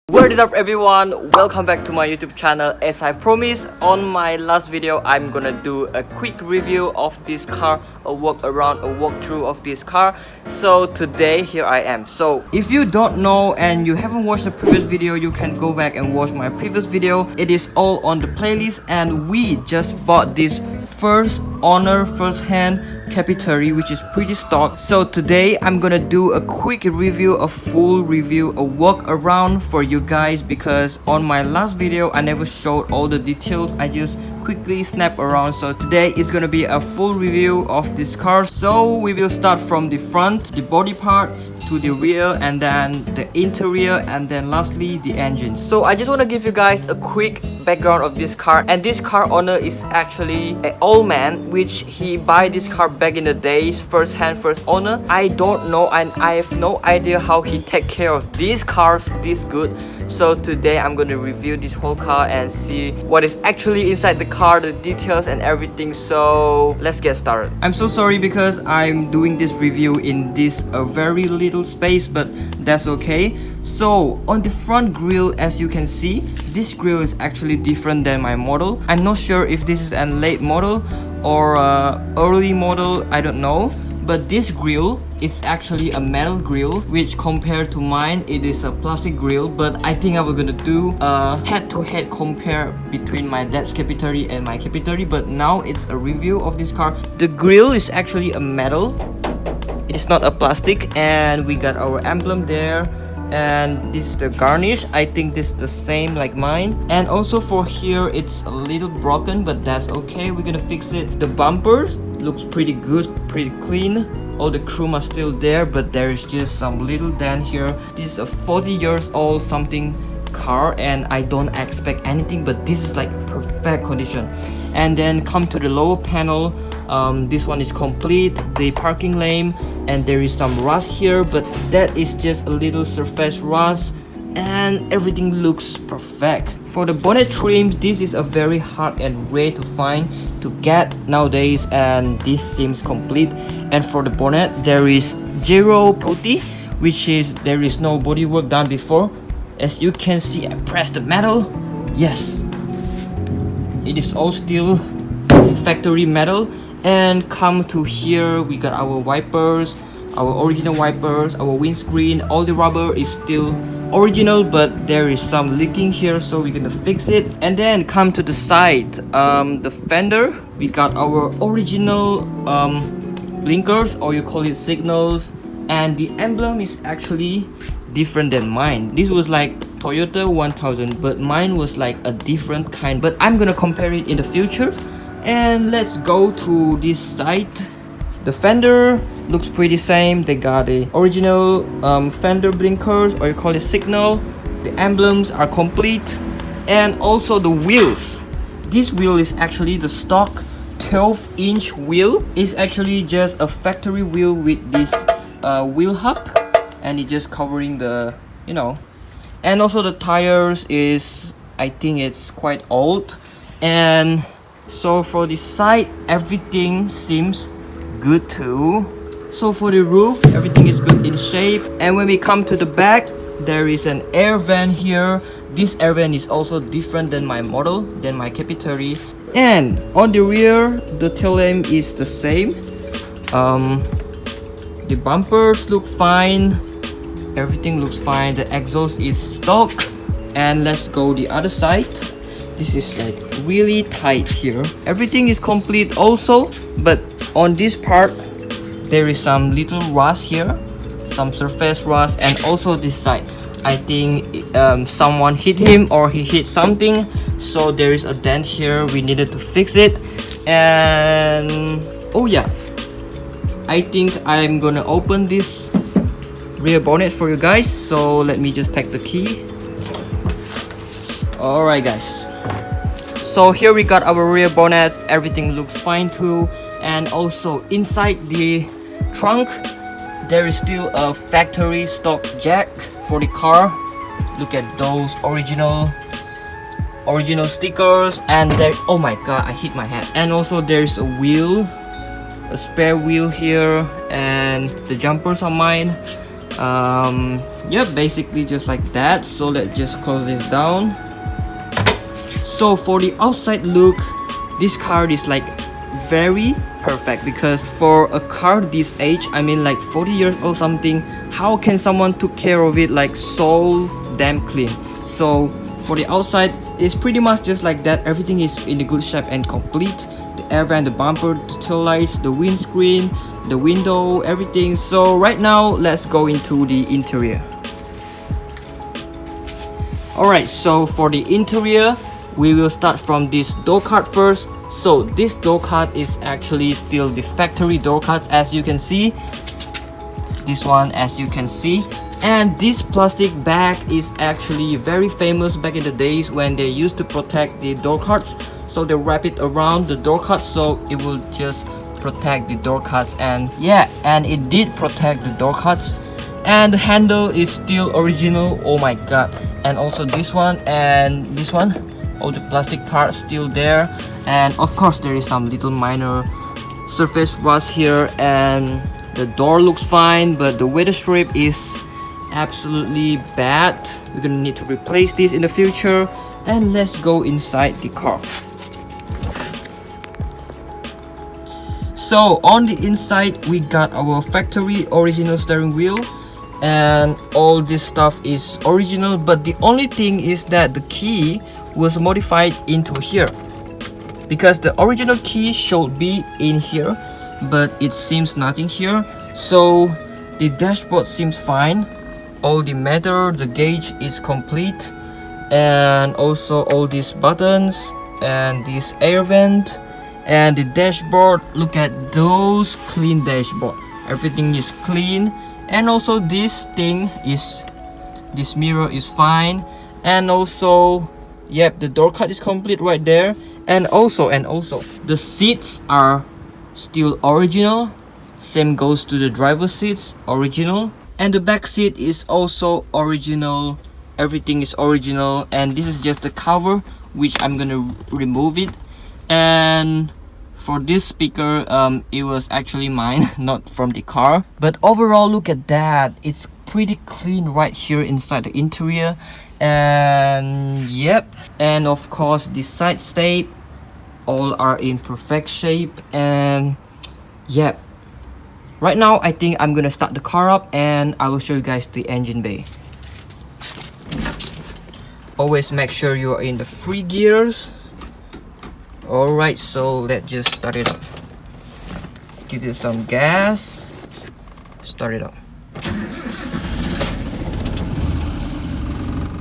What is up everyone, welcome back to my YouTube channel. As I promised on my last video, I'm gonna do a quick review of this car, a walkthrough of this car. So today here I am. So if you don't know and you haven't watched the previous video, you can go back and watch my previous video. It is all on the playlist, and we just bought this first hand Kp30, which is pretty stock. So today I'm gonna do a quick review, a full review, a walk around for you guys, because on my last video I never showed all the details, I just quickly snap around. So today is gonna be a full review of this car. So we will start from the front, the body parts, to the rear, and then the interior, and then lastly the engine. So I just want to give you guys a quick background of this car. And this car owner is actually an old man, which he buy this car back in the days, first owner. I don't know, and I have no idea how he take care of these cars this good. So today I'm going to review this whole car and see what is actually inside the car, the details and everything. So let's get started. I'm so sorry because I'm doing this review in this very little space, but that's okay. So on the front grille, as you can see, this grille is actually different than my model. I'm not sure if this is a late model or early model, I don't know. But this grille is actually a metal grille, which compared to mine, it is a plastic grille. But I think I was gonna do a head-to-head compare between my dad's Kp30 and my Kp30. But now it's a review of this car. The grille is actually a metal. It is not a plastic, and we got our emblem there. And this is the garnish. I think this is the same like mine. And also for here, it's a little broken, but that's okay, we're gonna fix it. The bumpers looks pretty good, pretty clean. All the chrome are still there, but there is just some little dent here. This is a 40 years old something car, and I don't expect anything, but this is like perfect condition. And then come to the lower panel. This one is complete, the parking lane, and there is some rust here, but that is just a little surface rust, and everything looks perfect. For the bonnet trim, this is a very hard and rare to find, to get nowadays, and this seems complete. And for the bonnet, there is zero putty, which is there is no bodywork done before. As you can see, I pressed the metal. Yes, it is all still factory metal. And come to here, we got our wipers, our original wipers, our windscreen. All the rubber is still original, but there is some leaking here, so we're gonna fix it. And then come to the side, the fender, we got our original blinkers, or you call it signals. And the emblem is actually different than mine. This was like Toyota 1000, but mine was like a different kind, but I'm gonna compare it in the future. And let's go to this side. The fender looks pretty same. They got the original fender blinkers, or you call it signal. The emblems are complete. And also the wheels. This wheel is actually the stock 12-inch wheel. It's actually just a factory wheel with this wheel hub, and it's just covering the, you know. And also the tires is, I think it's quite old. And so for the side, everything seems good too. So for the roof, everything is good in shape. And when we come to the back, there is an air vent here. This air vent is also different than my model, than my Kp30. And on the rear, the tail lamp is the same. The bumpers look fine. Everything looks fine. The exhaust is stock. And let's go the other side. This is like really tight here. Everything is complete also, but on this part there is some little rust here, some surface rust. And also this side, I think someone hit him, or he hit something, so there is a dent here. We needed to fix it. And oh yeah, I think I'm gonna open this rear bonnet for you guys. So let me just take the key. Alright guys, so here we got our rear bonnet. Everything looks fine too. And also inside the trunk, there is still a factory stock jack for the car. Look at those original stickers. And there, oh my god, I hit my head. And also there's a wheel, a spare wheel here, and the jumpers are mine. Yeah, basically just like that. So let's just close this down. So for the outside look, this car is like very perfect, because for a car this age, I mean like 40 years old something, how can someone took care of it like so damn clean? So for the outside, it's pretty much just like that. Everything is in a good shape and complete. The air vent, the bumper, the tail lights, the windscreen, the window, everything. So right now let's go into the interior. Alright, so for the interior, we will start from this door card first. So this door card is actually still the factory door cards, as you can see. This one, as you can see. And this plastic bag is actually very famous back in the days when they used to protect the door cards. So they wrap it around the door cards so it will just protect the door cards. And yeah, and it did protect the door cards. And the handle is still original. Oh my god. And also this one and this one, all the plastic parts still there. And of course there is some little minor surface rust here, and the door looks fine, but the weather strip is absolutely bad. We're gonna need to replace this in the future. And let's go inside the car. So on the inside, we got our factory original steering wheel, and all this stuff is original, but the only thing is that the key was modified into here, because the original key should be in here, but it seems nothing here. So the dashboard seems fine. All the meter, the gauge is complete, and also all these buttons and this air vent and the dashboard. Look at those clean dashboard. Everything is clean. And also this mirror is fine. And also, yep, the door cut is complete right there. And also the seats are still original. Same goes to the driver's seats, original. And the back seat is also original. Everything is original. And this is just the cover, which I'm gonna remove it. And for this speaker, it was actually mine, not from the car. But overall, look at that. It's pretty clean right here inside the interior. And yep, and of course the side step, all are in perfect shape. And yep, right now I think I'm gonna start the car up and I will show you guys the engine bay. Always make sure you are in the free gears. Alright, so let's just start it up. Give it some gas. Start it up.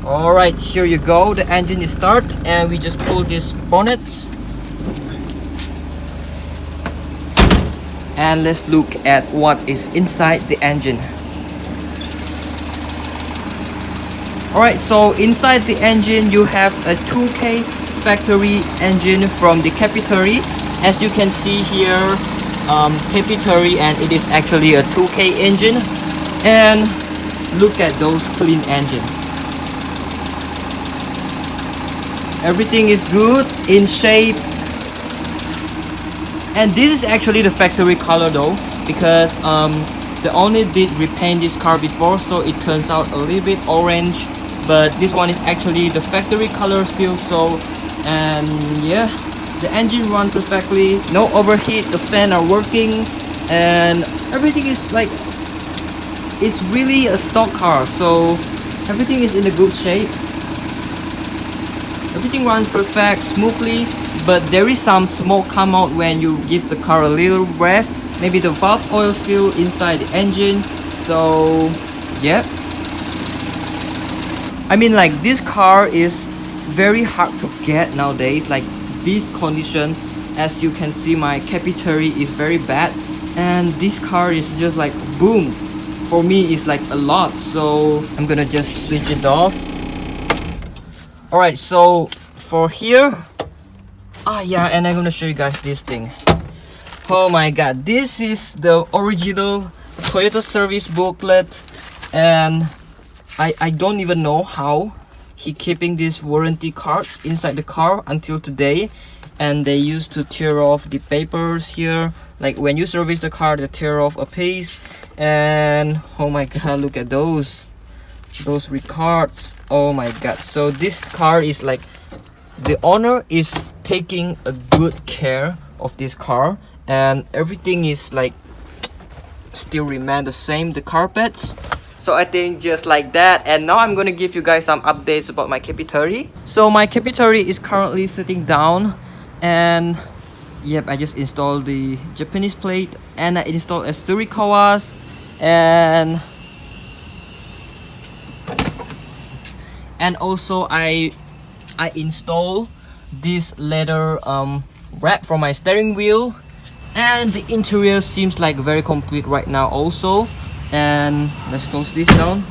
Alright, here you go. The engine is start, and we just pull this bonnet. And let's look at what is inside the engine. Alright, so inside the engine you have a 2K factory engine from the Kp30. As you can see here, Kp30, and it is actually a 2K engine. And look at those clean engine. Everything is good, in shape. And this is actually the factory color though, because they only did repaint this car before, so it turns out a little bit orange. But this one is actually the factory color still. So, and yeah, the engine runs perfectly, no overheat, the fan are working, and everything is like, it's really a stock car, so everything is in a good shape. Everything runs perfect, smoothly, but there is some smoke come out when you give the car a little rev. Maybe the valve oil seal inside the engine. So yeah, I mean, like, this car is very hard to get nowadays. Like this condition, as you can see, my Kp30 is very bad, and this car is just like boom. For me, it's like a lot, so I'm gonna just switch it off. Alright, so for here, yeah, and I'm gonna show you guys this thing. Oh my god, this is the original Toyota service booklet, and I don't even know how he keeping these warranty cards inside the car until today, and they used to tear off the papers here. Like when you service the car, they tear off a piece. And oh my god, look at those records. Oh my god. So this car is like, the owner is taking a good care of this car, and everything is like still remain the same, the carpets. So I think just like that. And now I'm gonna give you guys some updates about my Kp30. So my Kp30 is currently sitting down, and yep, I just installed the Japanese plate, and I installed a Kawas, and also I install this leather wrap for my steering wheel, and the interior seems like very complete right now also. And let's close this down,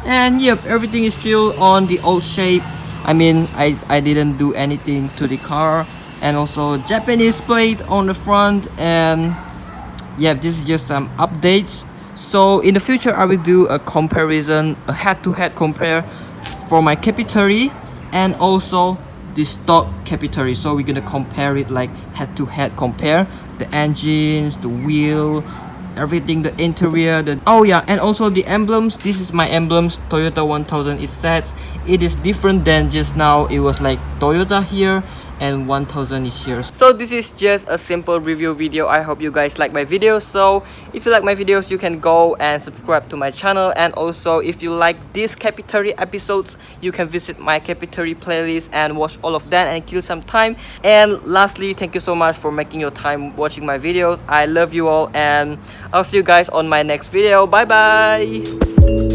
and yep, everything is still on the old shape. I mean, I didn't do anything to the car. And also Japanese plate on the front, and yeah, this is just some updates. So in the future I will do a comparison, a head-to-head compare for my Kp30 and also the stock Kp30. So we're gonna compare it, like head-to-head compare the engines, the wheel, everything, the interior, the oh yeah, and also the emblems. This is my emblems, Toyota 1000 is set. It is different than just now. It was like Toyota here and 1000 is here. So this is just a simple review video. I hope you guys like my videos. So if you like my videos, you can go and subscribe to my channel. And also if you like these Kp30 episodes, you can visit my Kp30 playlist and watch all of that and kill some time. And lastly, thank you so much for making your time watching my videos. I love you all, and I'll see you guys on my next video. Bye bye.